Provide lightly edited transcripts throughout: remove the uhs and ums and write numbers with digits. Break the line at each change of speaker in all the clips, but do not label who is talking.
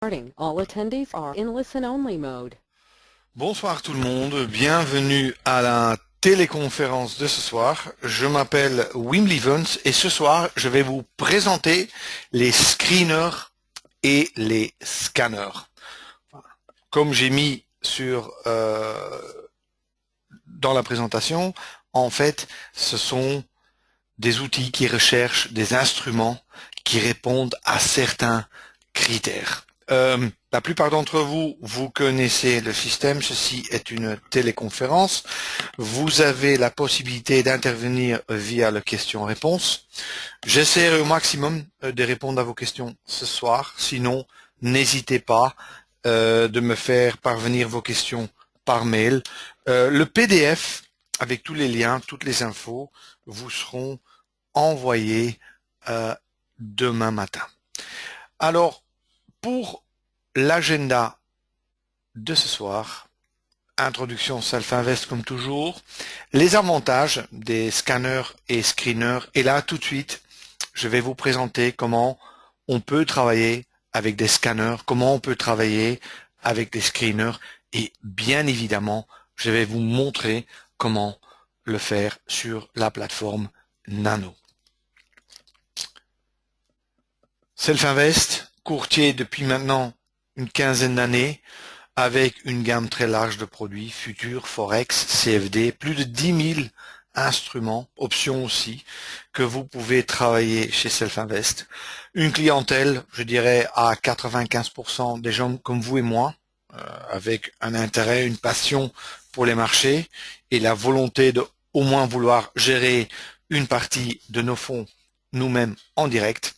All attendees are in listen-only mode.
Bonsoir tout le monde, bienvenue à la téléconférence de ce soir. Je m'appelle Wim Lievens et ce soir je vais vous présenter les screeners et les scanners. Comme j'ai mis dans la présentation, en fait ce sont des outils qui recherchent des instruments qui répondent à certains critères. La plupart d'entre vous, vous connaissez le système. Ceci est une téléconférence. Vous avez la possibilité d'intervenir via le question-réponse. J'essaierai au maximum de répondre à vos questions ce soir. Sinon, n'hésitez pas de me faire parvenir vos questions par mail. Le PDF avec tous les liens, toutes les infos vous seront envoyés demain matin. Alors, pour l'agenda de ce soir, introduction Self-Invest comme toujours, les avantages des scanners et screeners, et là tout de suite, je vais vous présenter comment on peut travailler avec des scanners, comment on peut travailler avec des screeners, et bien évidemment, je vais vous montrer comment le faire sur la plateforme Nano. Self-Invest, courtier depuis maintenant une quinzaine d'années, avec une gamme très large de produits, futurs, forex, CFD, plus de 10 000 instruments, options aussi, que vous pouvez travailler chez Self-Invest. Une clientèle, je dirais, à 95% des gens comme vous et moi, avec un intérêt, une passion pour les marchés et la volonté de au moins vouloir gérer une partie de nos fonds nous-mêmes en direct.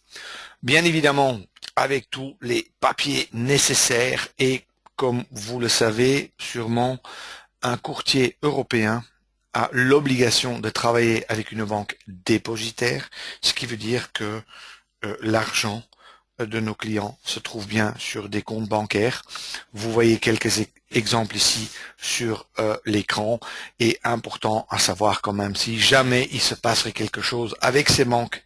Bien évidemment, avec tous les papiers nécessaires et, comme vous le savez sûrement, un courtier européen a l'obligation de travailler avec une banque dépositaire, ce qui veut dire que l'argent de nos clients se trouve bien sur des comptes bancaires. Vous voyez quelques exemples ici sur l'écran, et important à savoir quand même, si jamais il se passerait quelque chose avec ces banques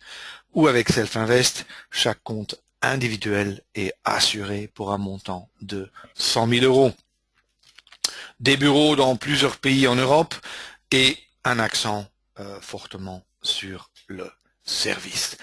ou avec Self-Invest, chaque compte individuel est assuré pour un montant de 100 000 euros. Des bureaux dans plusieurs pays en Europe et un accent fortement sur le service.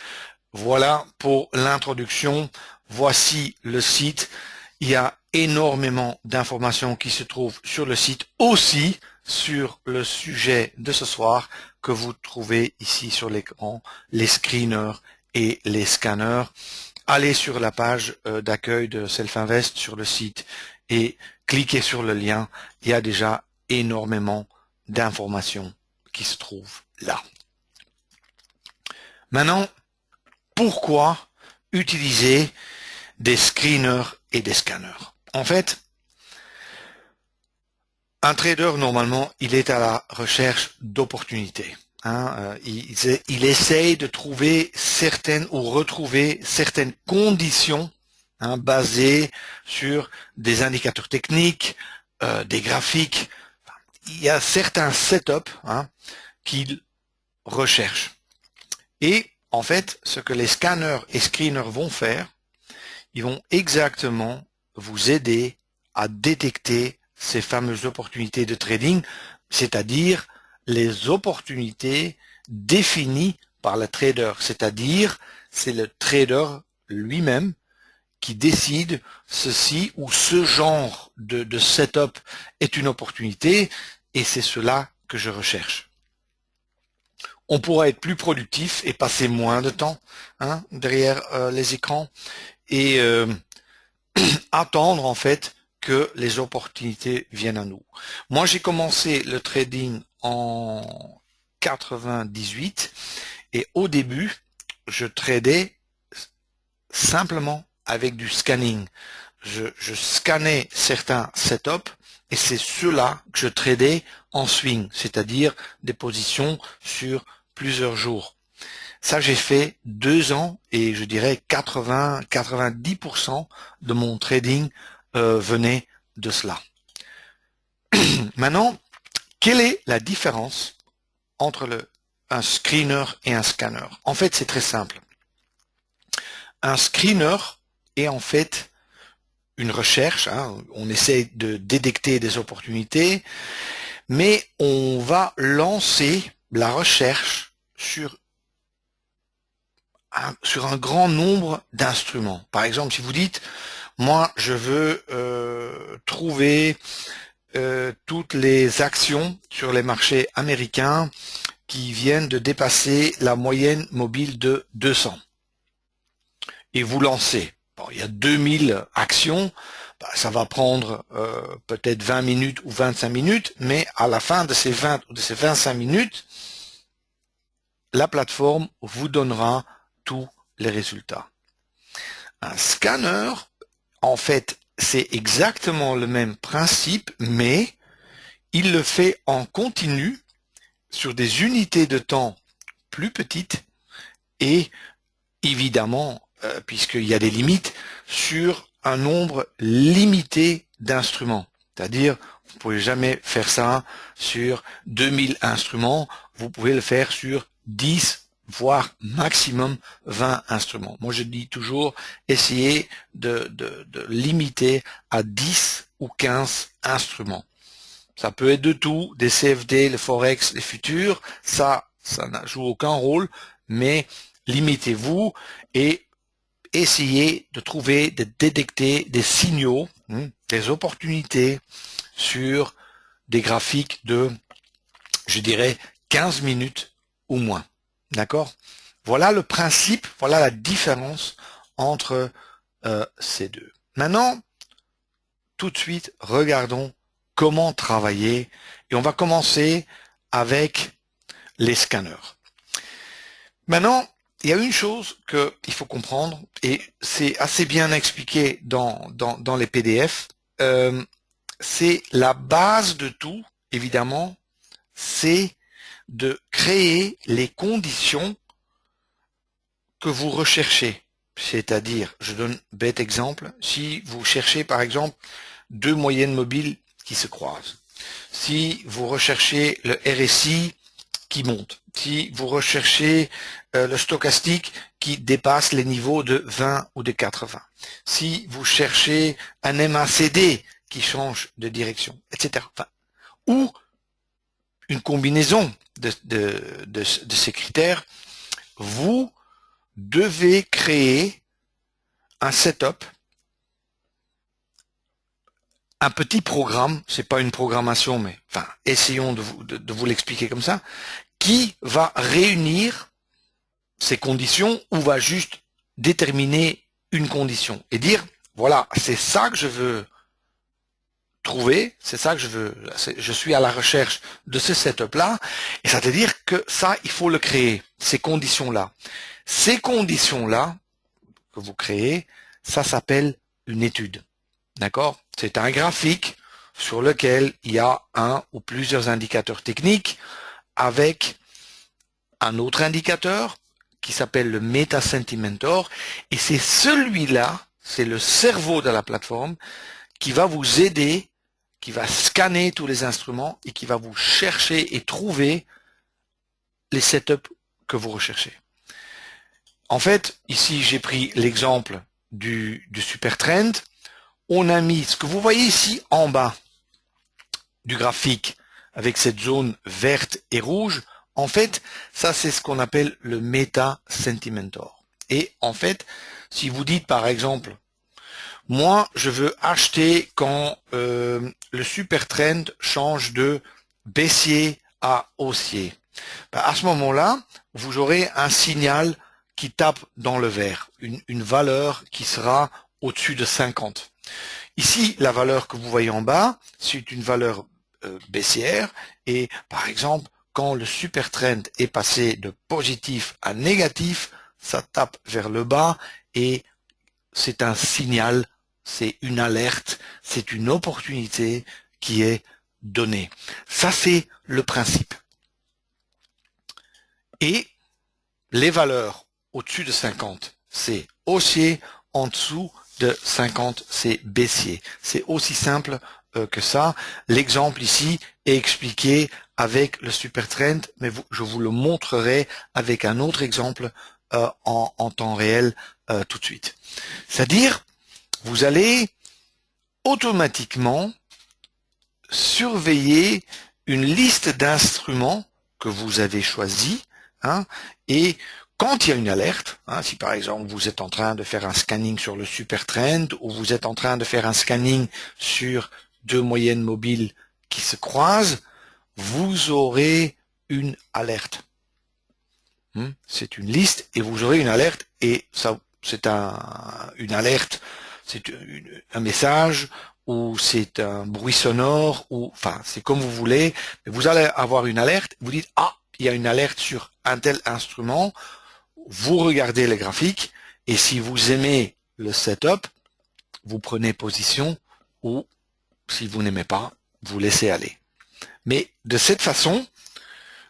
Voilà pour l'introduction. Voici le site. Il y a énormément d'informations qui se trouvent sur le site, aussi sur le sujet de ce soir que vous trouvez ici sur l'écran, les screeners et les scanners. Allez sur la page d'accueil de Self-Invest sur le site et cliquez sur le lien. Il y a déjà énormément d'informations qui se trouvent là. Maintenant, pourquoi utiliser des screeners et des scanners? En fait, un trader, normalement, il est à la recherche d'opportunités. Il essaye de trouver certaines ou retrouver certaines conditions basées sur des indicateurs techniques, des graphiques. Il y a certains setups qu'il recherche. Et en fait, ce que les scanners et screeners vont faire, ils vont exactement vous aider à détecter ces fameuses opportunités de trading, c'est-à-dire les opportunités définies par le trader, c'est-à-dire c'est le trader lui-même qui décide ceci ou ce genre de setup est une opportunité, et c'est cela que je recherche. On pourra être plus productif et passer moins de temps derrière les écrans et attendre en fait que les opportunités viennent à nous. Moi, j'ai commencé le trading en 98 et au début, je tradais simplement avec du scanning. Je scannais certains setups et c'est ceux-là que je tradais en swing, c'est-à-dire des positions sur plusieurs jours. Ça, j'ai fait 2 ans et je dirais 80-90% de mon trading venait de cela. Maintenant, quelle est la différence entre un screener et un scanner? En fait, c'est très simple. Un screener est en fait une recherche, hein, on essaie de détecter des opportunités, mais on va lancer la recherche sur un grand nombre d'instruments. Par exemple, si vous dites, moi je veux trouver toutes les actions sur les marchés américains qui viennent de dépasser la moyenne mobile de 200. Et vous lancez. Bon, il y a 2000 actions, ça va prendre peut-être 20 minutes ou 25 minutes, mais à la fin de ces 20 ou de ces 25 minutes, la plateforme vous donnera tous les résultats. Un scanner, en fait, c'est exactement le même principe, mais il le fait en continu sur des unités de temps plus petites et évidemment, puisqu'il y a des limites, sur un nombre limité d'instruments. C'est-à-dire, vous ne pouvez jamais faire ça sur 2000 instruments, vous pouvez le faire sur 10, voire maximum 20 instruments. Moi, je dis toujours, essayez de limiter à 10 ou 15 instruments. Ça peut être de tout, des CFD, les Forex, les futurs, ça n'a joue aucun rôle, mais limitez-vous et essayez de trouver, de détecter des signaux, des opportunités sur des graphiques de, je dirais, 15 minutes ou moins. D'accord? Voilà le principe, voilà la différence entre ces deux. Maintenant, tout de suite, regardons comment travailler et on va commencer avec les scanners. Maintenant, il y a une chose qu'il faut comprendre et c'est assez bien expliqué dans les PDF. C'est la base de tout, évidemment, c'est de créer les conditions que vous recherchez. C'est-à-dire, je donne un bête exemple, si vous cherchez par exemple deux moyennes mobiles qui se croisent, si vous recherchez le RSI qui monte, si vous recherchez le stochastique qui dépasse les niveaux de 20 ou de 80, si vous cherchez un MACD qui change de direction, etc. Enfin, ou une combinaison de ces critères, vous devez créer un setup, un petit programme, c'est pas une programmation, mais enfin, essayons de vous l'expliquer comme ça, qui va réunir ces conditions ou va juste déterminer une condition et dire, voilà, c'est ça que je veux trouver, c'est ça que je suis à la recherche de ce setup-là, et ça veut dire que ça, il faut le créer, ces conditions-là. Ces conditions-là que vous créez, ça s'appelle une étude. D'accord? C'est un graphique sur lequel il y a un ou plusieurs indicateurs techniques avec un autre indicateur qui s'appelle le Meta Sentimentor et c'est celui-là, c'est le cerveau de la plateforme qui va vous aider, qui va scanner tous les instruments et qui va vous chercher et trouver les setups que vous recherchez. En fait, ici j'ai pris l'exemple du super trend. On a mis ce que vous voyez ici en bas du graphique avec cette zone verte et rouge. En fait, ça c'est ce qu'on appelle le Meta Sentimentor. Et en fait, si vous dites par exemple, moi je veux acheter quand le super trend change de baissier à haussier. Ben, à ce moment-là, vous aurez un signal qui tape dans le vert, une valeur qui sera au-dessus de 50. Ici, la valeur que vous voyez en bas, c'est une valeur baissière et par exemple, quand le super trend est passé de positif à négatif, ça tape vers le bas et c'est un signal, c'est une alerte, c'est une opportunité qui est donnée. Ça, c'est le principe. Et les valeurs au-dessus de 50, c'est haussier, en dessous de 50, c'est baissier. C'est aussi simple que ça. L'exemple ici est expliqué avec le super trend, mais je vous le montrerai avec un autre exemple en temps réel tout de suite. C'est-à-dire, vous allez automatiquement surveiller une liste d'instruments que vous avez choisis, hein, et quand il y a une alerte, hein, si par exemple vous êtes en train de faire un scanning sur le Supertrend ou vous êtes en train de faire un scanning sur deux moyennes mobiles qui se croisent, vous aurez une alerte. C'est une liste et vous aurez une alerte et ça, c'est une alerte, c'est un message ou c'est un bruit sonore ou enfin c'est comme vous voulez. Mais vous allez avoir une alerte. Vous dites ah il y a une alerte sur un tel instrument. Vous regardez les graphiques et si vous aimez le setup, vous prenez position ou si vous n'aimez pas, vous laissez aller. Mais de cette façon,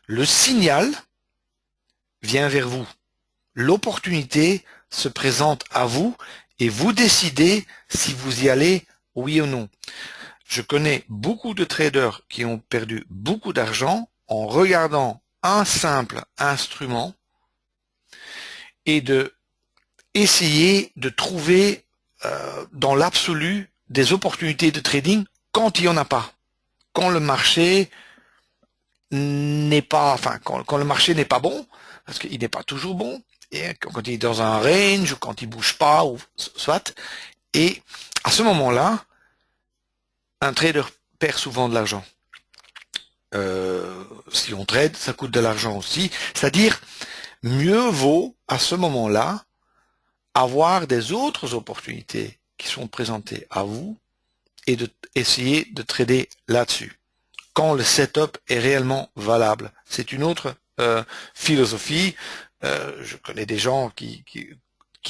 le signal vient vers vous. L'opportunité se présente à vous et vous décidez si vous y allez, oui ou non. Je connais beaucoup de traders qui ont perdu beaucoup d'argent en regardant un simple instrument et de essayer de trouver dans l'absolu des opportunités de trading quand il n'y en a pas. Quand le marché n'est pas, enfin, quand le marché n'est pas bon, parce qu'il n'est pas toujours bon, et quand il est dans un range, ou quand il bouge pas, ou soit, et à ce moment-là, un trader perd souvent de l'argent. Si on trade, ça coûte de l'argent aussi. C'est-à-dire, mieux vaut à ce moment-là avoir des autres opportunités qui sont présentées à vous et de essayer de trader là-dessus. Quand le setup est réellement valable. C'est une autre philosophie. Je connais des gens qui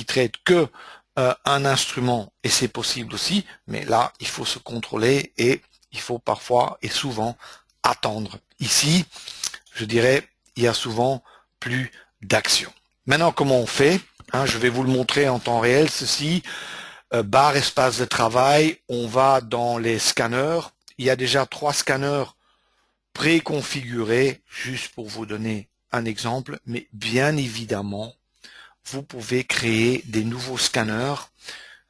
traitent que un instrument et c'est possible aussi, mais là, il faut se contrôler et il faut parfois et souvent attendre. Ici, je dirais, il y a souvent plus d'action. Maintenant, comment on fait? Je vais vous le montrer en temps réel, ceci. Barre espace de travail, on va dans les scanners. Il y a déjà 3 scanners préconfigurés, juste pour vous donner un exemple, mais bien évidemment, vous pouvez créer des nouveaux scanners.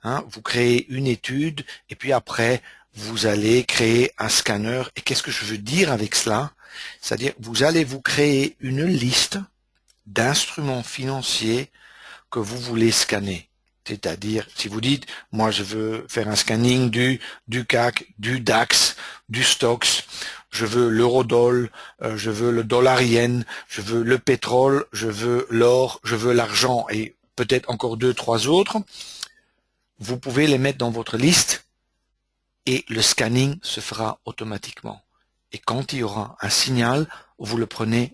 Vous créez une étude et puis après, vous allez créer un scanner. Et qu'est-ce que je veux dire avec cela? C'est-à-dire, vous allez vous créer une liste d'instruments financiers que vous voulez scanner. C'est-à-dire, si vous dites, moi je veux faire un scanning du CAC, du DAX, du Stoxx, je veux l'eurodoll, je veux le dollar yen, je veux le pétrole, je veux l'or, je veux l'argent et peut-être encore 2, 3 autres, vous pouvez les mettre dans votre liste et le scanning se fera automatiquement. Et quand il y aura un signal, vous le prenez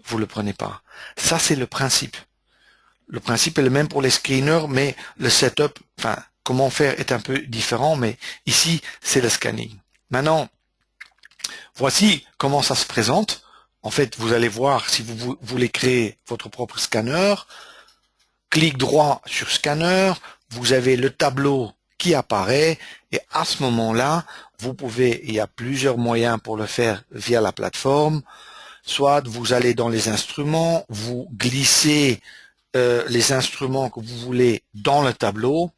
pas. Ça, c'est le principe. Le principe est le même pour les screeners, mais le setup, enfin, comment faire est un peu différent, mais ici, c'est le scanning. Maintenant, voici comment ça se présente. En fait, vous allez voir si vous voulez créer votre propre scanner. Clic droit sur scanner, vous avez le tableau qui apparaît et à ce moment-là, vous pouvez, il y a plusieurs moyens pour le faire via la plateforme. Soit vous allez dans les instruments, vous glissez les instruments que vous voulez dans le tableau.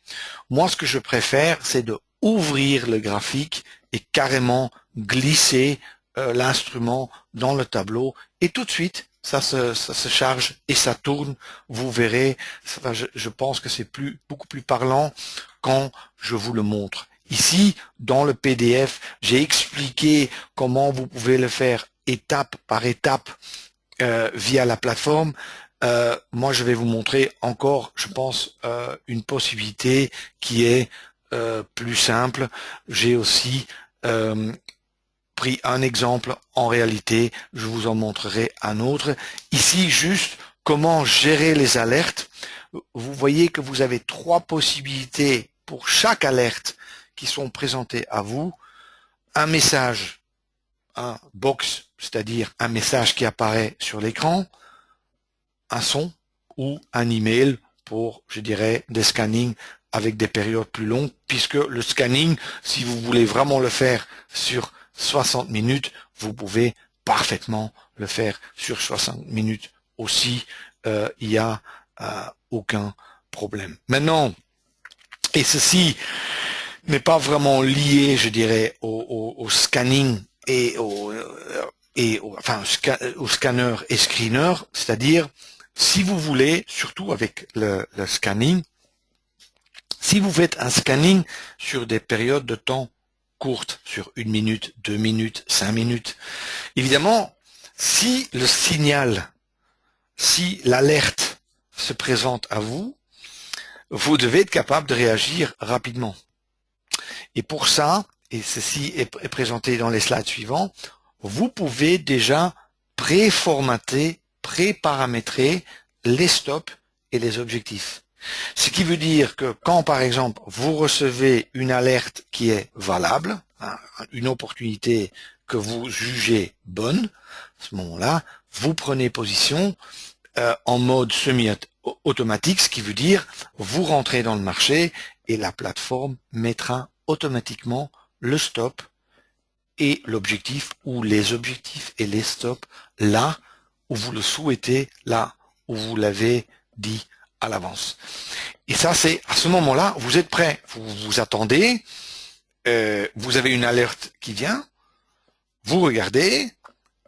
Moi, ce que je préfère, c'est de ouvrir le graphique et carrément glisser l'instrument dans le tableau et tout de suite, ça se charge et ça tourne. Vous verrez, je pense que c'est beaucoup plus parlant quand je vous le montre. Ici, dans le PDF, j'ai expliqué comment vous pouvez le faire étape par étape via la plateforme. Moi, je vais vous montrer encore, je pense, une possibilité qui est plus simple. J'ai aussi pris un exemple en réalité, je vous en montrerai un autre. Ici, juste comment gérer les alertes. Vous voyez que vous avez 3 possibilités pour chaque alerte qui sont présentées à vous. Un message, un box, c'est-à-dire un message qui apparaît sur l'écran, un son ou un email pour, je dirais, des scannings avec des périodes plus longues, puisque le scanning, si vous voulez vraiment le faire sur 60 minutes, vous pouvez parfaitement le faire sur 60 minutes aussi, il n'y a aucun problème. Maintenant, et ceci n'est pas vraiment lié, je dirais, au scanning et enfin, au scanner et screener, c'est-à-dire, si vous voulez, surtout avec le scanning, si vous faites un scanning sur des périodes de temps courtes, sur 1 minute, 2 minutes, 5 minutes, évidemment, si le signal, si l'alerte se présente à vous, vous devez être capable de réagir rapidement. Et pour ça, et ceci est présenté dans les slides suivants, vous pouvez déjà préformater, préparamétrer les stops et les objectifs. Ce qui veut dire que quand, par exemple, vous recevez une alerte qui est valable, une opportunité que vous jugez bonne, à ce moment-là, vous prenez position en mode semi-automatique, ce qui veut dire vous rentrez dans le marché et la plateforme mettra automatiquement le stop et l'objectif ou les objectifs et les stops là où vous le souhaitez, là où vous l'avez dit à l'avance. Et ça, c'est à ce moment-là, vous êtes prêt, vous vous attendez, vous avez une alerte qui vient, vous regardez,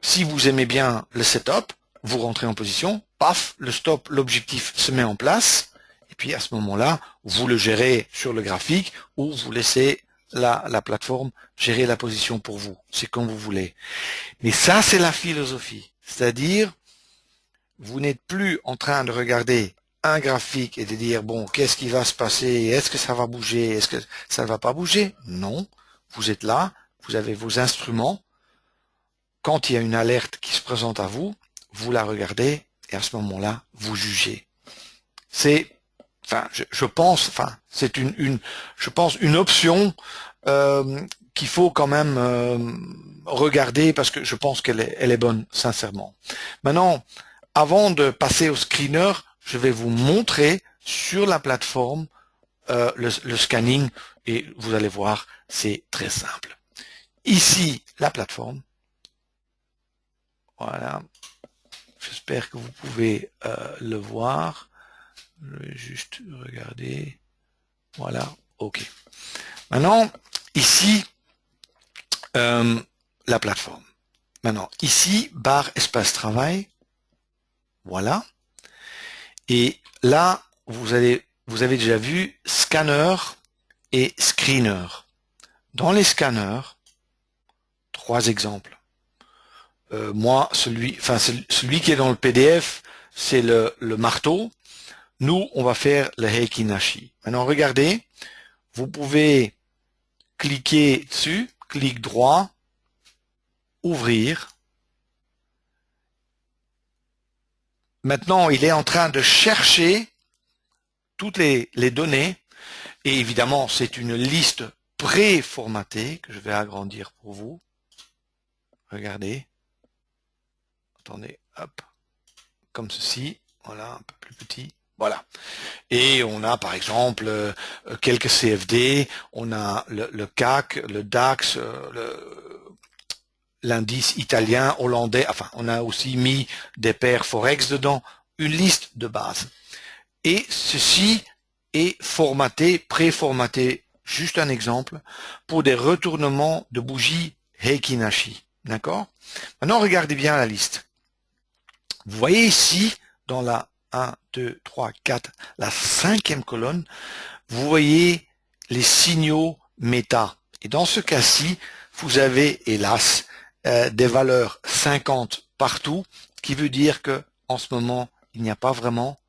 si vous aimez bien le setup, vous rentrez en position, paf, le stop, l'objectif se met en place, et puis à ce moment-là, vous le gérez sur le graphique ou vous laissez la plateforme gérer la position pour vous. C'est comme vous voulez. Mais ça, c'est la philosophie. C'est-à-dire, vous n'êtes plus en train de regarder un graphique et de dire, bon, qu'est-ce qui va se passer? Est-ce que ça va bouger? Est-ce que ça ne va pas bouger? Non. Vous êtes là, vous avez vos instruments. Quand il y a une alerte qui se présente à vous, vous la regardez et à ce moment-là, vous jugez. C'est, enfin, je pense, enfin, c'est je pense une option qu'il faut quand même regarder parce que je pense qu'elle est bonne, sincèrement. Maintenant, avant de passer au screener, je vais vous montrer sur la plateforme le scanning et vous allez voir, c'est très simple. Ici, la plateforme. Voilà. J'espère que vous pouvez le voir. Je vais juste regarder. Voilà. OK. Maintenant, ici, la plateforme. Maintenant, ici, barre espace travail. Voilà. Et là, vous avez déjà vu scanner et screener. Dans les scanners, 3 exemples. Moi, celui qui est dans le PDF, c'est le marteau. Nous, on va faire le Heikinashi. Maintenant, regardez, vous pouvez cliquer dessus, clic droit, ouvrir. Maintenant, il est en train de chercher toutes les données. Et évidemment, c'est une liste préformatée que je vais agrandir pour vous. Regardez. Attendez, hop, comme ceci, voilà, un peu plus petit, voilà. Et on a par exemple quelques CFD, on a le CAC, le DAX, l'indice italien, hollandais, enfin on a aussi mis des paires Forex dedans, une liste de base. Et ceci est formaté, préformaté, juste un exemple, pour des retournements de bougies Heikinashi, d'accord? Maintenant regardez bien la liste. Vous voyez ici, dans la 1, 2, 3, 4, la 5e colonne, vous voyez les signaux méta. Et dans ce cas-ci, vous avez, hélas, des valeurs 50 partout, ce qui veut dire que en ce moment, il n'y a pas vraiment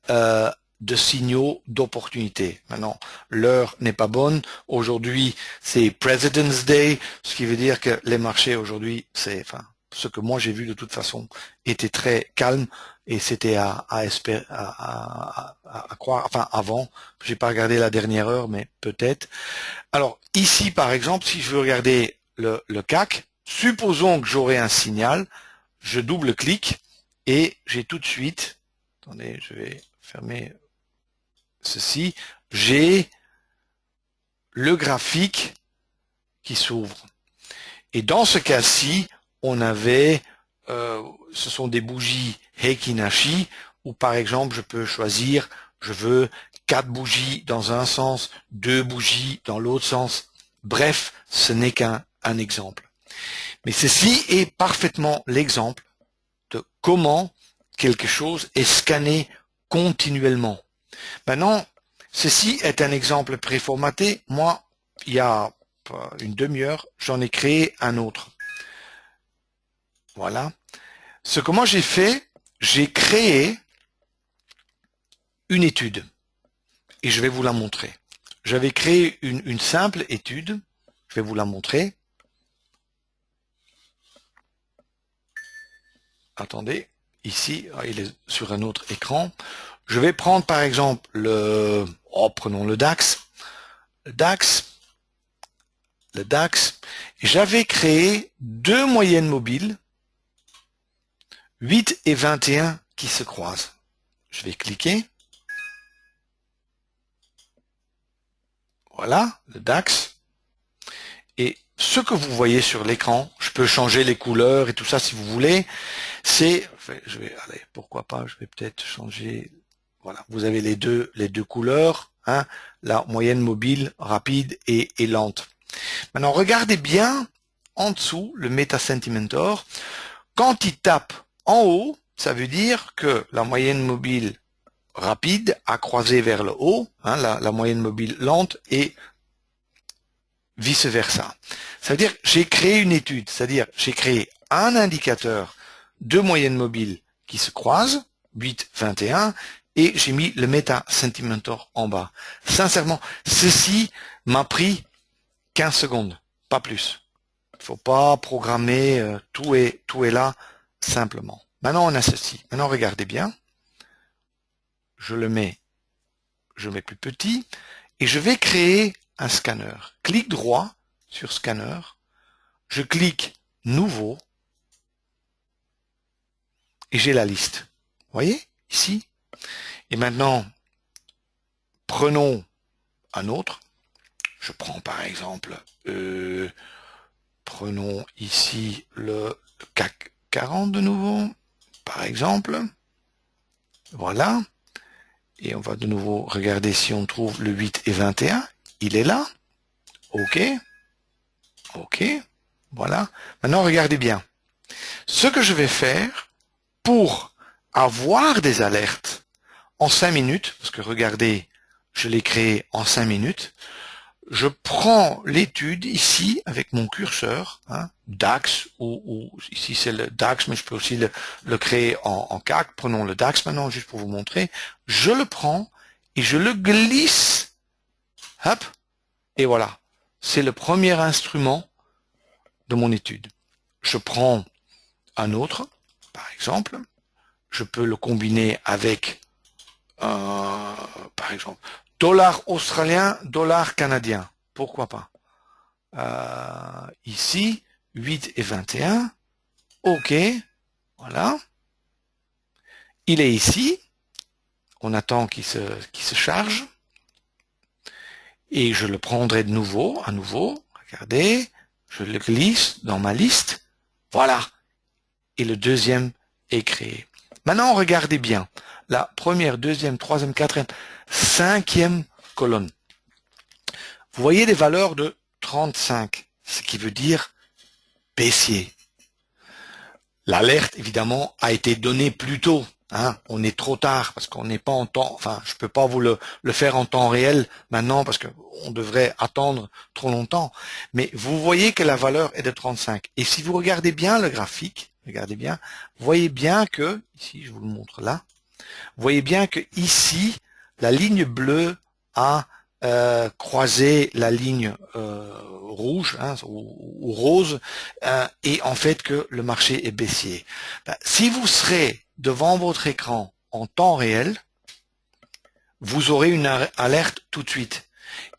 de signaux d'opportunité. Maintenant, l'heure n'est pas bonne. Aujourd'hui, c'est President's Day, ce qui veut dire que les marchés aujourd'hui, c'est, enfin, ce que moi j'ai vu de toute façon était très calme et c'était à croire, enfin avant, j'ai pas regardé la dernière heure, mais peut-être. Alors ici par exemple, si je veux regarder le CAC, supposons que j'aurai un signal, je double-clique et j'ai tout de suite, attendez, je vais fermer ceci, j'ai le graphique qui s'ouvre. Et dans ce cas-ci, on avait, ce sont des bougies Heikinashi, où par exemple je peux choisir, je veux 4 bougies dans un sens, 2 bougies dans l'autre sens. Bref, ce n'est qu'un exemple. Mais ceci est parfaitement l'exemple de comment quelque chose est scanné continuellement. Maintenant, ceci est un exemple préformaté. Moi, il y a une demi-heure, j'en ai créé un autre. Voilà. Ce que moi j'ai fait, j'ai créé une étude. Et je vais vous la montrer. J'avais créé une simple étude. Je vais vous la montrer. Attendez. Ici, il est sur un autre écran. Je vais prendre par exemple prenons le DAX. Le DAX. J'avais créé deux moyennes mobiles, 8 et 21, qui se croisent. Je vais cliquer. Voilà, le DAX. Et ce que vous voyez sur l'écran, je peux changer les couleurs et tout ça si vous voulez, c'est, allez, pourquoi pas, je vais peut-être changer, voilà, vous avez les deux couleurs, hein, la moyenne mobile, rapide et lente. Maintenant, regardez bien en dessous le Meta Sentimentor. Quand il tape en haut, ça veut dire que la moyenne mobile rapide a croisé vers le haut, hein, la moyenne mobile lente et vice versa. Ça veut dire j'ai créé une étude, c'est-à-dire j'ai créé un indicateur de moyenne mobile qui se croisent, 8, 21, et j'ai mis le Meta Sentimentor en bas. Sincèrement, ceci m'a pris 15 secondes, pas plus. Il faut pas programmer, tout est là simplement. Maintenant on a ceci. Maintenant regardez bien. Je le mets plus petit et je vais créer un scanner. Clic droit sur scanner. Je clique nouveau et j'ai la liste. Vous voyez ici? Et maintenant, prenons un autre. Je prends par exemple, prenons ici le CAC 40 de nouveau, par exemple. Voilà. Et on va de nouveau regarder si on trouve le 8 et 21. Il est là. OK. OK. Voilà. Maintenant, regardez bien. Ce que je vais faire pour avoir des alertes en 5 minutes, parce que regardez, je l'ai créé en 5 minutes, je prends l'étude ici avec mon curseur, hein, DAX, ou ici c'est le DAX, mais je peux aussi le créer en CAC. Prenons le DAX maintenant, juste pour vous montrer. Je le prends et je le glisse. Hop, et voilà. C'est le premier instrument de mon étude. Je prends un autre, par exemple. Je peux le combiner avec, par exemple, dollar australien, dollar canadien. Pourquoi pas? Ici, 8 et 21. OK. Voilà. Il est ici. On attend qu'il se charge. Et je le prendrai de nouveau, à nouveau. Regardez. Je le glisse dans ma liste. Voilà. Et le deuxième est créé. Maintenant, regardez bien. La première, deuxième, troisième, quatrième, cinquième colonne. Vous voyez des valeurs de 35, ce qui veut dire baissier. L'alerte, évidemment, a été donnée plus tôt. Hein. On est trop tard parce qu'on n'est pas en temps, enfin, je peux pas vous le faire en temps réel maintenant parce qu'on devrait attendre trop longtemps. Mais vous voyez que la valeur est de 35. Et si vous regardez bien le graphique, regardez bien, vous voyez bien que, ici, je vous le montre là, vous voyez bien que ici, la ligne bleue a croisé la ligne rouge, hein, ou rose, et en fait que le marché est baissier. Si vous serez devant votre écran en temps réel, vous aurez une alerte tout de suite.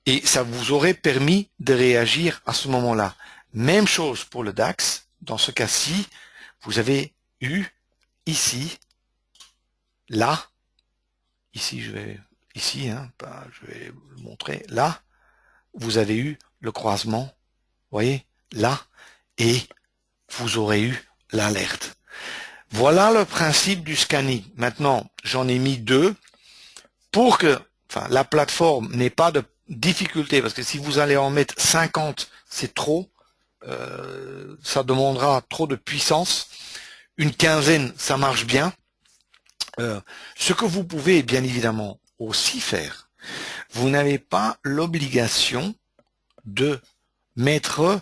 Et ça vous aurait permis de réagir à ce moment-là. Même chose pour le DAX. Dans ce cas-ci, vous avez eu ici, là, ici je vais le montrer, là, vous avez eu le croisement, voyez, là, et vous aurez eu l'alerte. Voilà le principe du scanning. Maintenant, j'en ai mis deux pour que enfin, la plateforme n'est pas de difficulté, parce que si vous allez en mettre 50, c'est trop, ça demandera trop de puissance. Une quinzaine, ça marche bien. Ce que vous pouvez bien évidemment aussi faire, vous n'avez pas l'obligation de mettre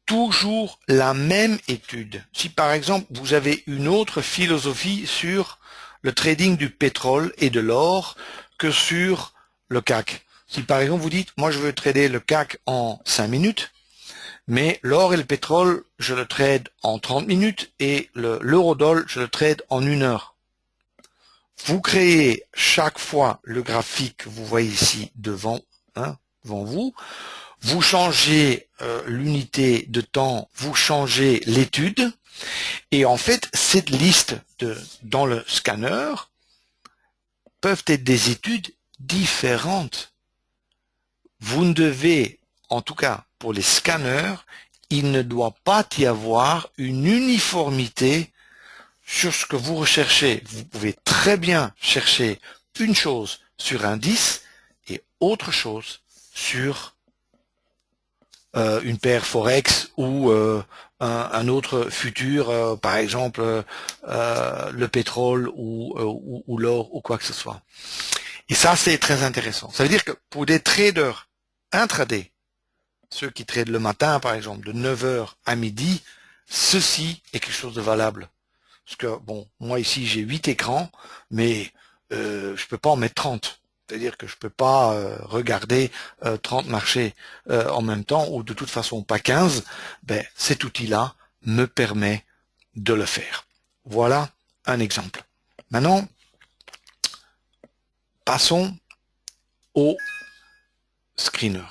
toujours la même étude. Si par exemple vous avez une autre philosophie sur le trading du pétrole et de l'or que sur le CAC. Si par exemple vous dites, moi je veux trader le CAC en 5 minutes, mais l'or et le pétrole, je le trade en 30 minutes et l'eurodoll, je le trade en 1 heure. Vous créez chaque fois le graphique que vous voyez ici devant vous. Vous changez l'unité de temps, vous changez l'étude, et en fait, cette liste dans le scanner peuvent être des études différentes. Vous ne devez, en tout cas pour les scanners, il ne doit pas y avoir une uniformité sur ce que vous recherchez. Vous pouvez très bien chercher une chose sur indice et autre chose sur une paire Forex ou un autre futur, par exemple le pétrole ou l'or ou quoi que ce soit. Et ça, c'est très intéressant. Ça veut dire que pour des traders intraday, ceux qui tradent le matin, par exemple, de 9 heures à midi, ceci est quelque chose de valable. Parce que, bon, moi ici, j'ai 8 écrans, mais je peux pas en mettre 30. C'est-à-dire que je peux pas regarder 30 marchés en même temps, ou de toute façon pas 15. Ben, cet outil-là me permet de le faire. Voilà un exemple. Maintenant, passons au screener.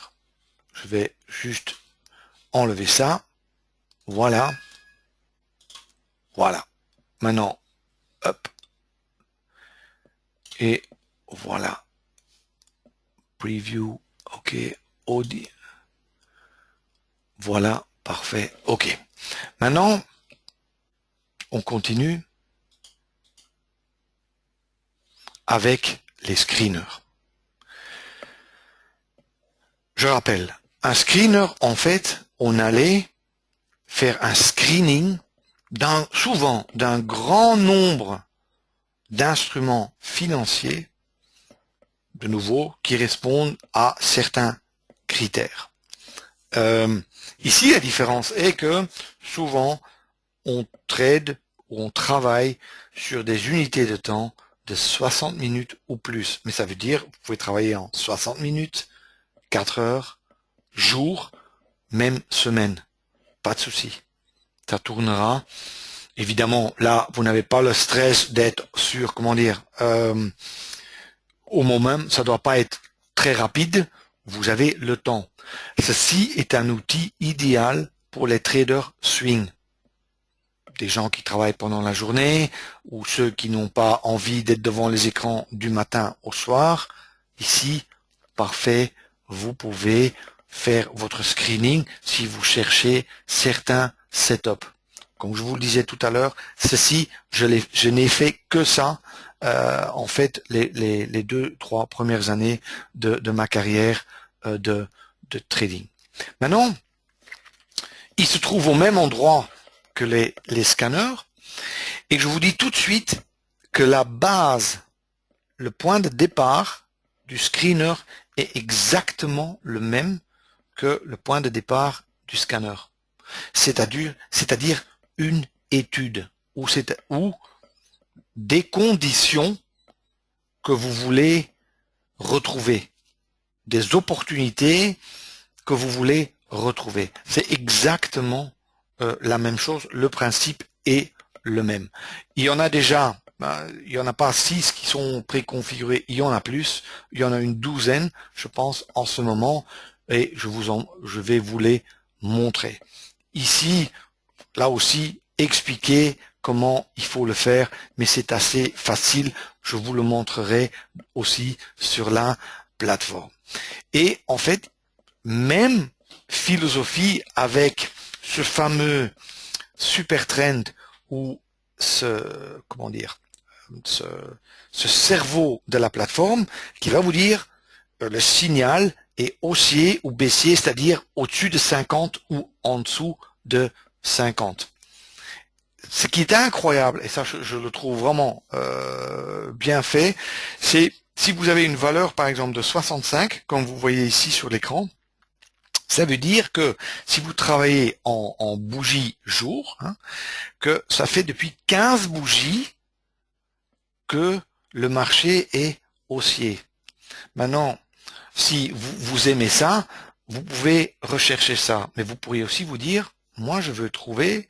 Je vais juste enlever ça. Voilà. Voilà. Maintenant, hop. Et voilà. Preview, ok. Audi. Voilà, parfait, ok. Maintenant, on continue avec les screeners. Je rappelle, un screener, en fait, on allait faire un screening souvent d'un grand nombre d'instruments financiers, de nouveau, qui répondent à certains critères. Ici, la différence est que souvent, on trade ou on travaille sur des unités de temps de 60 minutes ou plus. Mais ça veut dire, vous pouvez travailler en 60 minutes, 4 heures, jours, même semaine. Pas de souci. Ça tournera. Évidemment, là, vous n'avez pas le stress d'être sur, comment dire, au moment même, ça doit pas être très rapide. Vous avez le temps. Ceci est un outil idéal pour les traders swing. Des gens qui travaillent pendant la journée ou ceux qui n'ont pas envie d'être devant les écrans du matin au soir. Ici, parfait, vous pouvez faire votre screening si vous cherchez certains setups. Comme je vous le disais tout à l'heure, ceci, je n'ai fait que ça, en fait, les 2-3 premières années de ma carrière de trading. Maintenant, il se trouve au même endroit que les scanners, et je vous dis tout de suite que la base, le point de départ du screener est exactement le même que le point de départ du scanner. C'est-à-dire une étude ou des conditions que vous voulez retrouver, des opportunités que vous voulez retrouver. C'est exactement la même chose, le principe est le même. Il y en a déjà, il y en a pas 6 qui sont préconfigurés, il y en a plus, il y en a une douzaine, je pense, en ce moment, et je vais vous les montrer. Ici, là aussi, expliquer comment il faut le faire, mais c'est assez facile, je vous le montrerai aussi sur la plateforme. Et en fait, même philosophie avec ce fameux super trend ou ce cerveau de la plateforme qui va vous dire le signal est haussier ou baissier, c'est-à-dire au-dessus de 50 ou en dessous de 50. Ce qui est incroyable, et ça je le trouve vraiment bien fait, c'est si vous avez une valeur par exemple de 65, comme vous voyez ici sur l'écran, ça veut dire que si vous travaillez en bougie jour, hein, que ça fait depuis 15 bougies que le marché est haussier. Maintenant, si vous aimez ça, vous pouvez rechercher ça, mais vous pourriez aussi vous dire, moi je veux trouver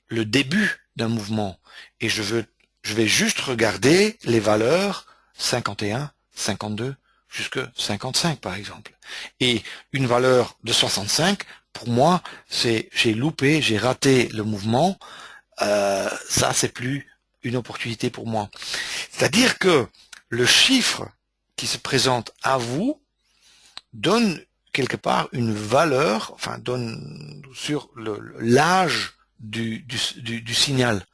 le début d'un mouvement et je vais juste regarder les valeurs 51, 52 jusque 55 par exemple. Et une valeur de 65, pour moi, c'est j'ai loupé, j'ai raté le mouvement, ça c'est plus une opportunité pour moi. C'est-à-dire que le chiffre qui se présente à vous donne quelque part une valeur, enfin donne sur l'âge du signal.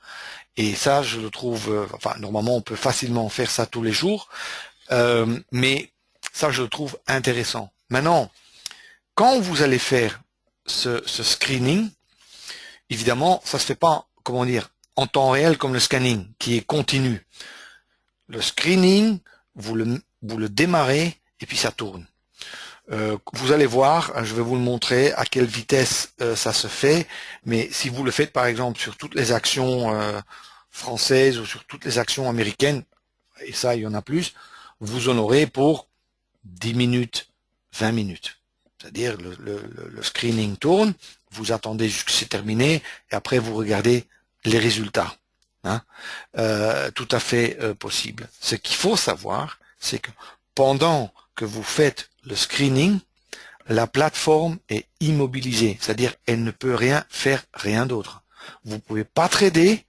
Et ça, je le trouve, enfin normalement on peut facilement faire ça tous les jours, mais ça je le trouve intéressant. Maintenant, quand vous allez faire ce screening, évidemment, ça se fait pas, comment dire, en temps réel comme le scanning, qui est continu. Le screening, vous le démarrez et puis ça tourne. Vous allez voir, je vais vous le montrer à quelle vitesse ça se fait, mais si vous le faites par exemple sur toutes les actions françaises ou sur toutes les actions américaines, et ça il y en a plus, vous en aurez pour 10 minutes, 20 minutes. C'est-à-dire le screening tourne, vous attendez jusqu'à ce que c'est terminé, et après vous regardez les résultats. Hein, tout à fait possible. Ce qu'il faut savoir, c'est que pendant que vous faites le screening, la plateforme est immobilisée, c'est-à-dire elle ne peut rien faire, rien d'autre. Vous ne pouvez pas trader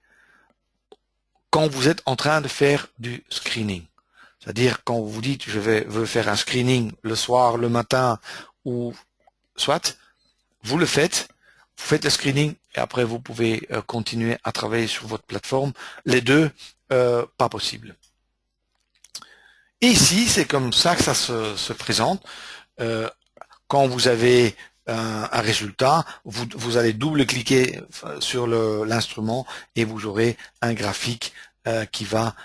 quand vous êtes en train de faire du screening. C'est-à-dire quand vous dites je veux faire un screening le soir, le matin ou soit, vous le faites, vous faites le screening et après vous pouvez continuer à travailler sur votre plateforme. Les deux, pas possible. Et ici, c'est comme ça que ça se présente. Quand vous avez un résultat, vous allez double-cliquer sur l'instrument et vous aurez un graphique qui va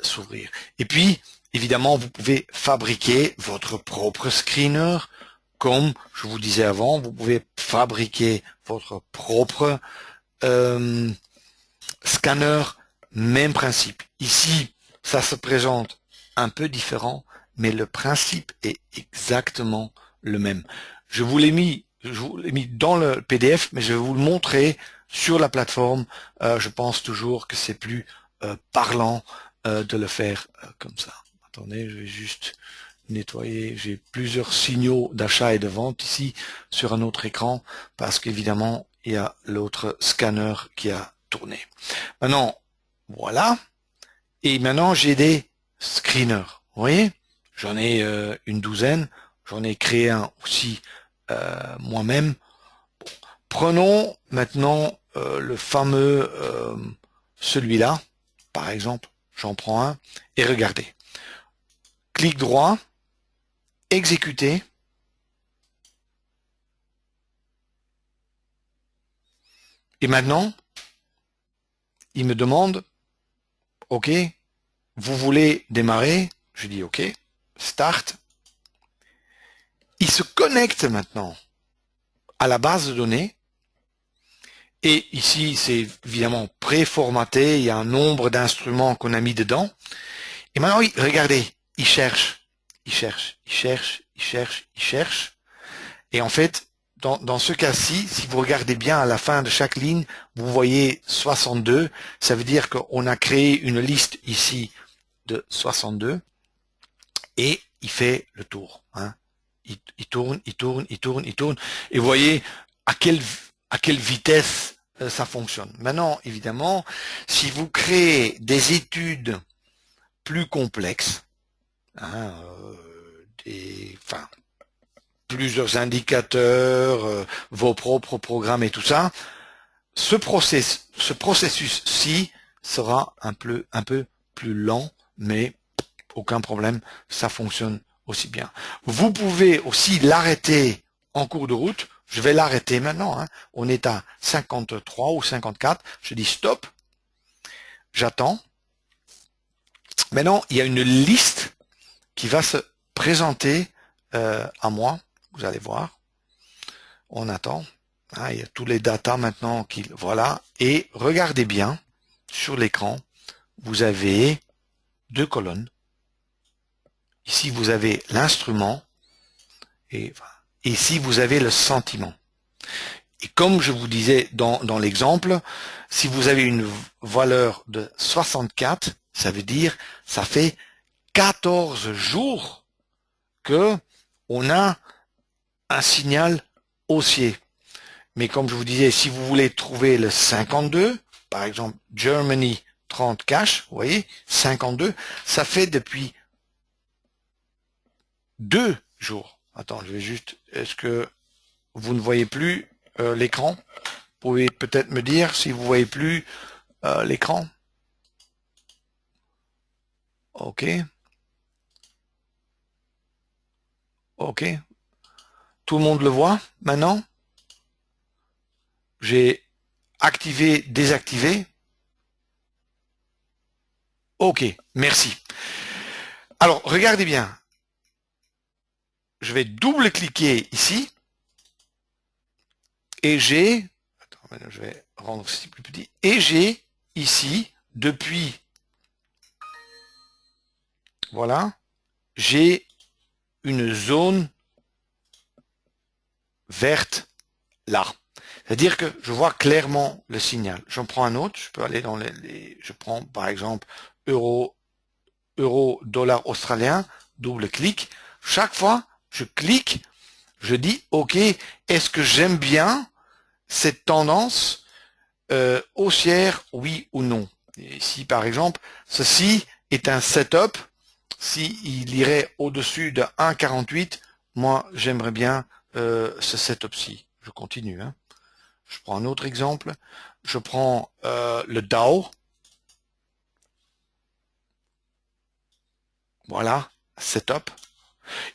s'ouvrir. Et puis, évidemment, vous pouvez fabriquer votre propre screener. Comme je vous disais avant, vous pouvez fabriquer votre propre scanner, même principe. Ici, ça se présente un peu différent, mais le principe est exactement le même. Je vous l'ai mis dans le PDF, mais je vais vous le montrer sur la plateforme. Je pense toujours que c'est plus parlant de le faire comme ça. Attendez, je vais juste nettoyer. J'ai plusieurs signaux d'achat et de vente ici sur un autre écran parce qu'évidemment, il y a l'autre scanner qui a tourné. Maintenant, voilà. Et maintenant, j'ai des screeners. Vous voyez, j'en ai une douzaine. J'en ai créé un aussi moi-même. Prenons maintenant le fameux celui-là, par exemple. J'en prends un et regardez. Clic droit, exécuter. Et maintenant, il me demande, OK, vous voulez démarrer? Je dis OK, start. Il se connecte maintenant à la base de données. Et ici, c'est évidemment préformaté. Il y a un nombre d'instruments qu'on a mis dedans. Et maintenant, regardez, il cherche, il cherche, il cherche, il cherche, il cherche. Et en fait, dans ce cas-ci, si vous regardez bien à la fin de chaque ligne, vous voyez 62. Ça veut dire qu'on a créé une liste ici de 62. Et il fait le tour. Hein. Il tourne, il tourne, il tourne, il tourne. Et vous voyez à quelle vitesse ça fonctionne. Maintenant, évidemment, si vous créez des études plus complexes, hein, plusieurs indicateurs, vos propres programmes et tout ça, ce processus-ci sera un peu plus lent, mais aucun problème, ça fonctionne aussi bien. Vous pouvez aussi l'arrêter en cours de route. Je vais l'arrêter maintenant, hein. On est à 53 ou 54. Je dis stop. J'attends. Maintenant, il y a une liste qui va se présenter à moi. Vous allez voir. On attend. Hein, il y a tous les datas maintenant qui voilà. Et regardez bien sur l'écran. Vous avez deux colonnes. Ici, vous avez l'instrument et ici, vous avez le sentiment. Et comme je vous disais dans l'exemple, si vous avez une valeur de 64, ça veut dire ça fait 14 jours que on a un signal haussier. Mais comme je vous disais, si vous voulez trouver le 52, par exemple Germany 30 cash, vous voyez, 52, ça fait depuis 2 jours. Attends, je vais juste, est-ce que vous ne voyez plus l'écran? Vous pouvez peut-être me dire si vous voyez plus l'écran. Ok. Ok. Tout le monde le voit maintenant? J'ai activé, désactivé. Ok, merci. Alors, regardez bien. Je vais double-cliquer ici. Et j'ai, attends, maintenant je vais rendre ceci plus petit. Et j'ai ici, depuis, voilà, j'ai une zone verte là. C'est-à-dire que je vois clairement le signal. J'en prends un autre, je peux aller dans je prends par exemple euro, dollar australien, double clic. Chaque fois, je clique, je dis OK, est-ce que j'aime bien cette tendance haussière, oui ou non? Et si par exemple, ceci est un setup, s'il irait au-dessus de 1,48, moi j'aimerais bien ce setup-ci. Je continue, hein. Je prends un autre exemple. Je prends le Dow. Voilà, setup.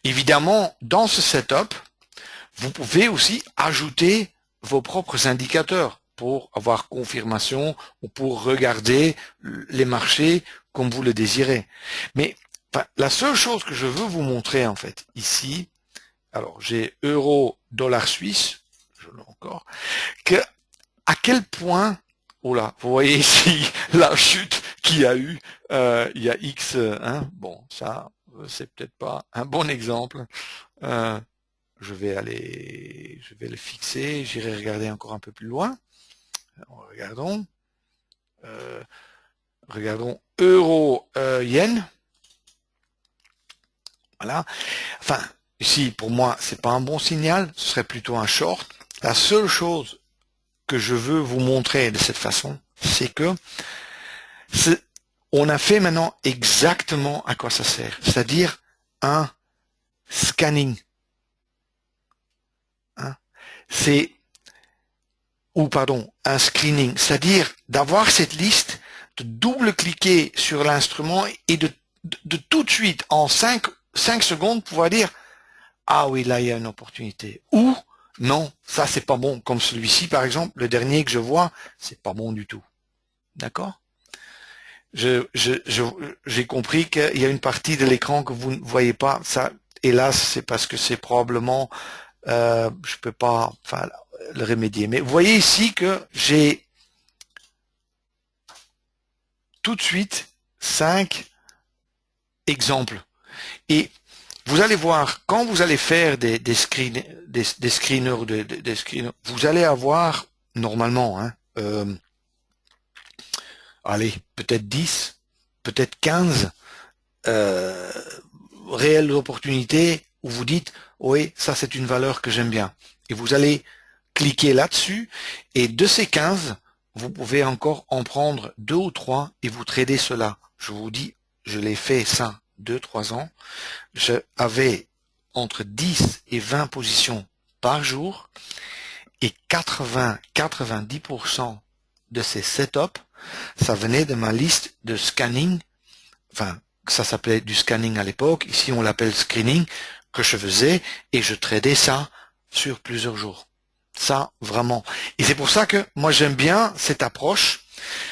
Évidemment, dans ce setup, vous pouvez aussi ajouter vos propres indicateurs pour avoir confirmation ou pour regarder les marchés comme vous le désirez. Mais enfin, la seule chose que je veux vous montrer en fait ici, alors j'ai euro, dollar suisse, je l'ai encore, que à quel point, oh là, vous voyez ici la chute qu'il y a eu il y a X, hein, bon, ça, c'est peut-être pas un bon exemple. Je vais le fixer, j'irai regarder encore un peu plus loin. Regardons. Regardons euro yen. Voilà. Enfin, ici, pour moi, c'est pas un bon signal, ce serait plutôt un short. La seule chose que je veux vous montrer de cette façon, c'est que on a fait maintenant exactement à quoi ça sert, c'est-à-dire un scanning. Hein, c'est un screening, c'est-à-dire d'avoir cette liste, de double-cliquer sur l'instrument et de tout de suite, en 5 secondes, pouvoir dire ah oui, là il y a une opportunité. Ou non, ça c'est pas bon, comme celui-ci par exemple, le dernier que je vois, c'est pas bon du tout. D'accord? J'ai compris qu'il y a une partie de l'écran que vous ne voyez pas. Ça, hélas, c'est parce que c'est probablement, je peux pas, le remédier. Mais vous voyez ici que j'ai tout de suite 5 exemples. Et vous allez voir, quand vous allez faire des screeners, vous allez avoir normalement, hein, allez, peut-être 10, peut-être 15 réelles opportunités où vous dites, oui, ça c'est une valeur que j'aime bien. Et vous allez cliquer là-dessus, et de ces 15, vous pouvez encore en prendre 2 ou 3 et vous trader cela. Je vous dis, je l'ai fait ça 2-3 ans. Je avais entre 10 et 20 positions par jour, et 80-90% de ces setups, ça venait de ma liste de scanning, enfin, ça s'appelait du scanning à l'époque, ici on l'appelle screening, que je faisais, et je tradais ça sur plusieurs jours. Ça, vraiment. Et c'est pour ça que moi j'aime bien cette approche.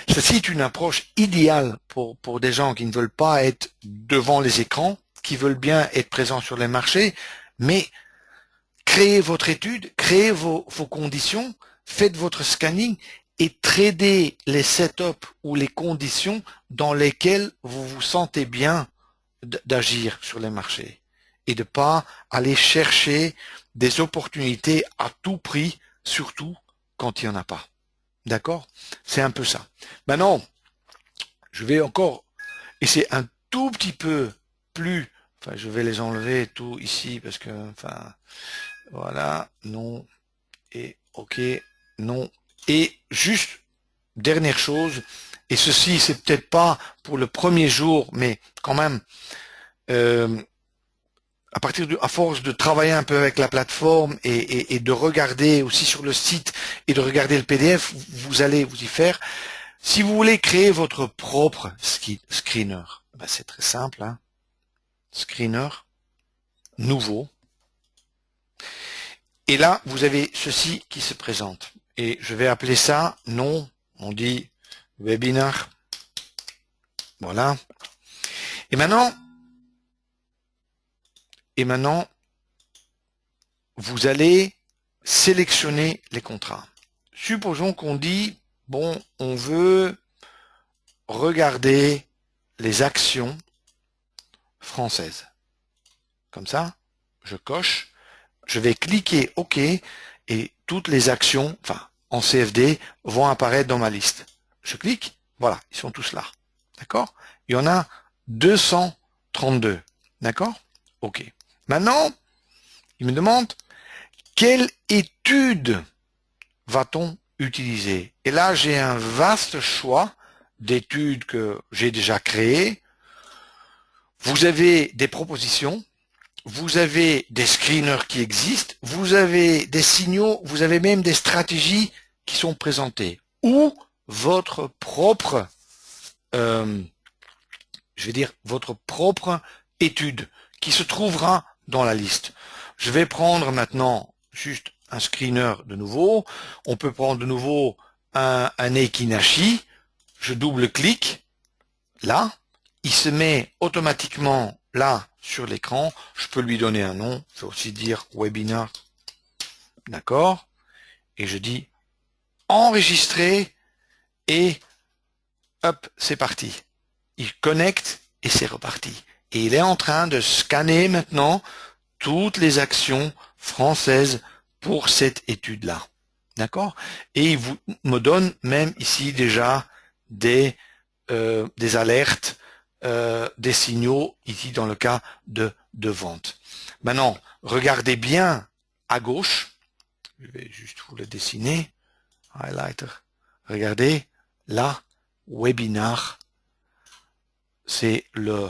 Ceci est une approche idéale pour des gens qui ne veulent pas être devant les écrans, qui veulent bien être présents sur les marchés, mais créez votre étude, créez vos conditions, faites votre scanning et tradez les setups ou les conditions dans lesquelles vous vous sentez bien d'agir sur les marchés et de pas aller chercher des opportunités à tout prix, surtout quand il n'y en a pas. D'accord? C'est un peu ça. Maintenant, je vais encore essayer un tout petit peu plus, enfin je vais les enlever tout ici parce que, enfin, voilà, non, et ok, non, et juste, dernière chose, et ceci c'est peut-être pas pour le premier jour, mais quand même, à force de travailler un peu avec la plateforme et de regarder aussi sur le site et de regarder le PDF, vous allez vous y faire. Si vous voulez créer votre propre screener, ben c'est très simple, hein. Screener, nouveau. Et là, vous avez ceci qui se présente. Et je vais appeler ça, non, on dit webinar. Voilà. Et maintenant, vous allez sélectionner les contrats. Supposons qu'on dit, bon, on veut regarder les actions françaises. Comme ça, je coche, je vais cliquer OK et toutes les actions, enfin, en CFD, vont apparaître dans ma liste. Je clique, voilà, ils sont tous là. D'accord? Il y en a 232. D'accord? OK. Maintenant, il me demande quelle étude va-t-on utiliser? Et là, j'ai un vaste choix d'études que j'ai déjà créées. Vous avez des propositions, vous avez des screeners qui existent, vous avez des signaux, vous avez même des stratégies qui sont présentées. Ou votre propre, votre propre étude qui se trouvera dans la liste. Je vais prendre maintenant juste un screener de nouveau. On peut prendre de nouveau un Ekinashi. Je double-clique. Là, il se met automatiquement là sur l'écran. Je peux lui donner un nom. Je vais aussi dire webinar. D'accord? Et je dis enregistrer et hop, c'est parti. Il connecte et c'est reparti. Et il est en train de scanner maintenant toutes les actions françaises pour cette étude-là. D'accord? Et il me donne même ici déjà des alertes, des signaux, ici dans le cas de vente. Maintenant, regardez bien à gauche. Je vais juste vous le dessiner. Highlighter. Regardez, là, webinar. C'est le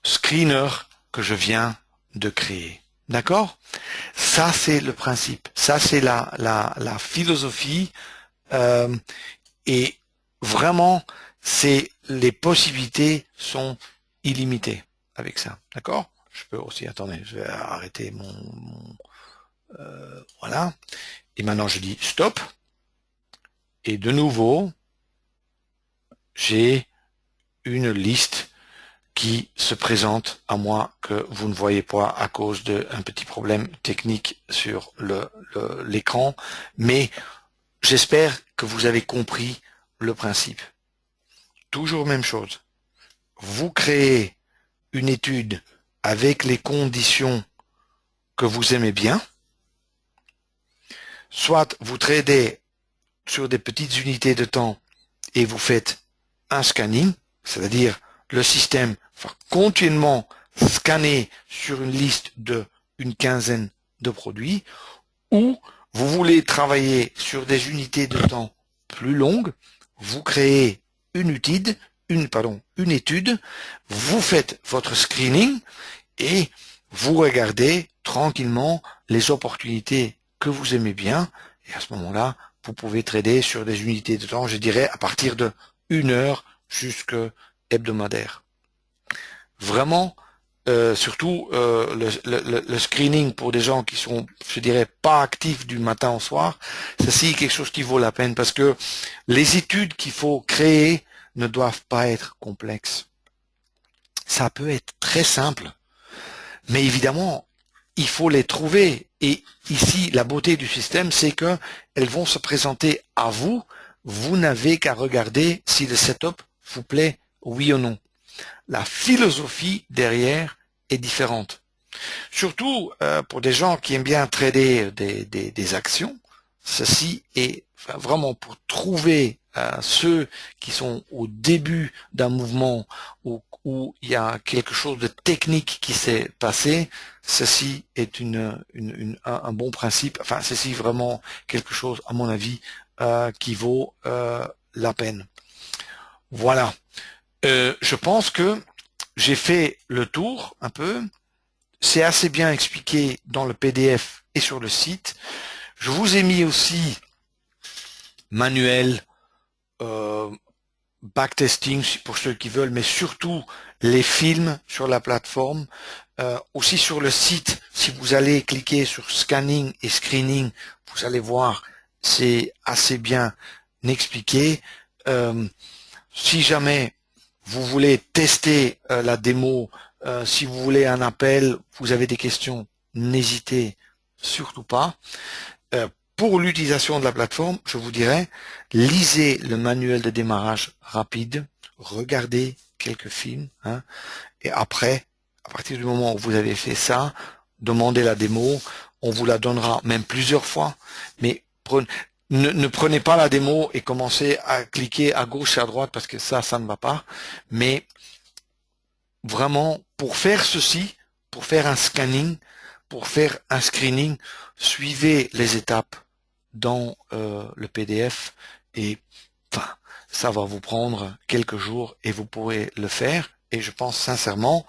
screener que je viens de créer. D'accord? Ça, c'est le principe. Ça, c'est la philosophie. Et vraiment, les possibilités sont illimitées avec ça. D'accord? Je peux aussi, attendez, je vais arrêter voilà. Et maintenant, je dis stop. Et de nouveau, j'ai une liste qui se présente à moi que vous ne voyez pas à cause d'un petit problème technique sur l'écran. Mais j'espère que vous avez compris le principe. Toujours même chose. Vous créez une étude avec les conditions que vous aimez bien. Soit vous tradez sur des petites unités de temps et vous faites un scanning, c'est-à-dire le système va continuellement scanner sur une liste de une quinzaine de produits, ou vous voulez travailler sur des unités de temps plus longues, vous créez une étude, vous faites votre screening et vous regardez tranquillement les opportunités que vous aimez bien, et à ce moment-là, vous pouvez trader sur des unités de temps, je dirais, à partir de 1 heure jusque hebdomadaire. Vraiment, surtout le screening pour des gens qui sont, je dirais, pas actifs du matin au soir, c'est quelque chose qui vaut la peine parce que les études qu'il faut créer ne doivent pas être complexes. Ça peut être très simple, mais évidemment, il faut les trouver. Et ici, la beauté du système, c'est que elles vont se présenter à vous. Vous n'avez qu'à regarder si le setup vous plaît, oui ou non. La philosophie derrière est différente. Surtout pour des gens qui aiment bien trader des actions, ceci est vraiment pour trouver ceux qui sont au début d'un mouvement où il y a quelque chose de technique qui s'est passé, ceci est un bon principe, enfin ceci vraiment quelque chose à mon avis qui vaut la peine. Voilà. Je pense que j'ai fait le tour un peu. C'est assez bien expliqué dans le PDF et sur le site. Je vous ai mis aussi manuel, backtesting pour ceux qui veulent, mais surtout les films sur la plateforme. Aussi sur le site, si vous allez cliquer sur scanning et screening, vous allez voir, c'est assez bien expliqué. Si jamais vous voulez tester la démo, si vous voulez un appel, vous avez des questions, n'hésitez surtout pas. Pour l'utilisation de la plateforme, je vous dirais, lisez le manuel de démarrage rapide, regardez quelques films, et après, à partir du moment où vous avez fait ça, demandez la démo, on vous la donnera même plusieurs fois, mais ne prenez pas la démo et commencez à cliquer à gauche et à droite parce que ça ne va pas. Mais vraiment, pour faire ceci, pour faire un scanning, pour faire un screening, suivez les étapes dans le PDF et enfin, ça va vous prendre quelques jours et vous pourrez le faire. Et je pense sincèrement,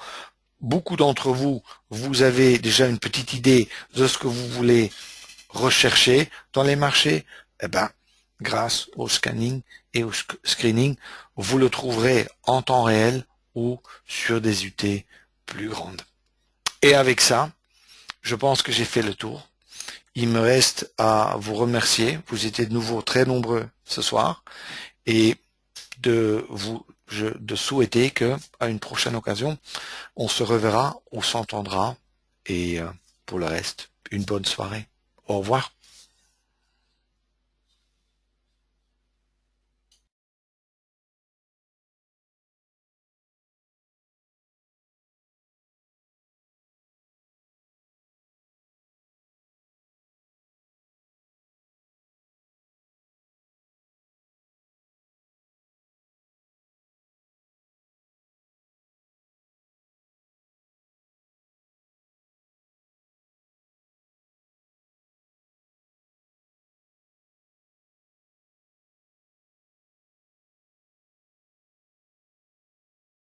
beaucoup d'entre vous, vous avez déjà une petite idée de ce que vous voulez rechercher dans les marchés. Eh ben, grâce au scanning et au screening, vous le trouverez en temps réel ou sur des UT plus grandes. Et avec ça, je pense que j'ai fait le tour. Il me reste à vous remercier. Vous étiez de nouveau très nombreux ce soir et de souhaiter que, à une prochaine occasion, on se reverra ou s'entendra. Et pour le reste, une bonne soirée. Au revoir.